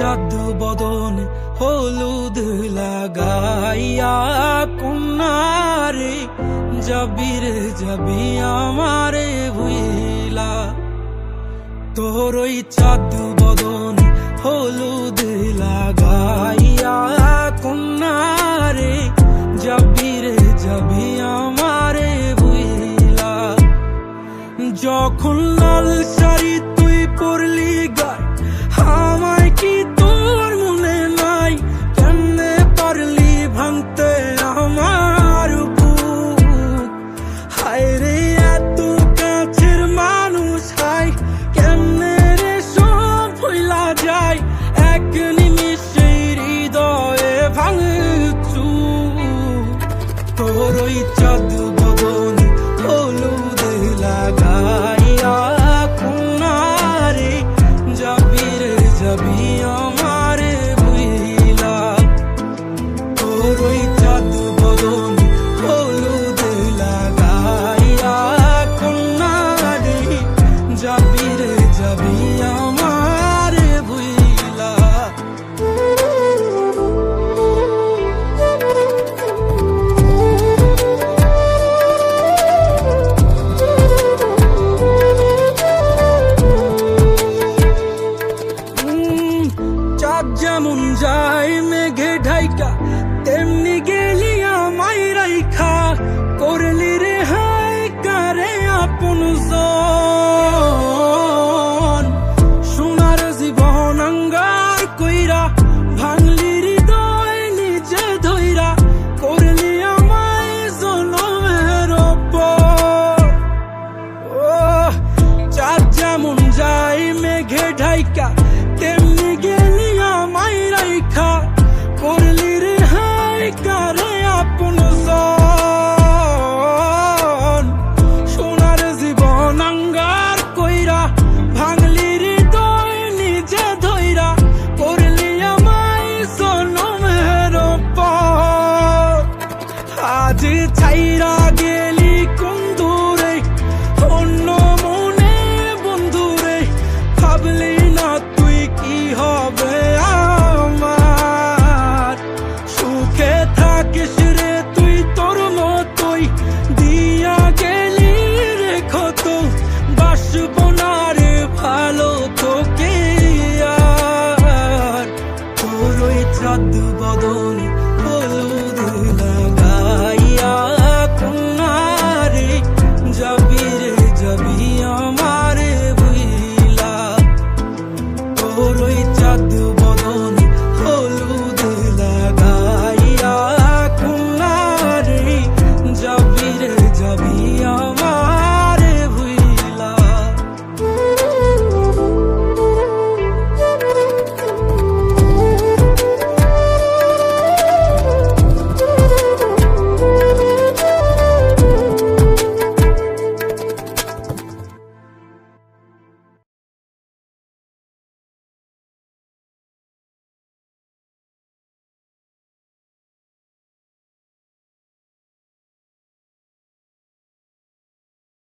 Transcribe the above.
চাঁদ বদনে হলুদ লাগাইয়া কন্যারে যাবি রে যাবি আমারে ভুইলা। তোর ওই চাঁদ বদনে হলুদ লাগাইয়া কন্যারে যাবি রে যাবি আমারে ভুইলা। যখন লাল শাড়ি তুই পরলি গায় আমায় কি তোর মনে নাই? কেমনে পারলি ভাঙতে আমার বুক? হায় রে এত কাছের মানুষ, হায় কেমনে রে সব ভুইলা যায় এক নিমিষে হৃদয়ে ভাঙচু। তোর ওই চাঁদ বদনে হলুদ লাগাইয়া কন্যারে যাবি রে যাবি আমারে ভুইলা। তোর ওই চাঁদ বদনে হলুদ লাগাইয়া কন্যারে যাবি রে যাবি আমারে ভুইলা। চাঁদ যেমন যায় মেঘে ঢাইকা তেমনি গেলি আমায় রাইখা। করলি রে হায় কারে আপন জন, সোনার জীবন আঙ্গার কইরা ভাঙলি হৃদয় নিজে ধইরা। করলি আমায় জনমের ওপর। ও চাঁদ যেমন যায় মেঘে ঢাইকা তেমনি গেলি আমায় রাইখা। করলি রে হায় কারে আপন জন, সোনার জীবন আঙ্গার কইরা ভাঙলি হৃদয় নিজে ধইরা। করলি আমায় জনমের ওপর। আজ ছাইরা গে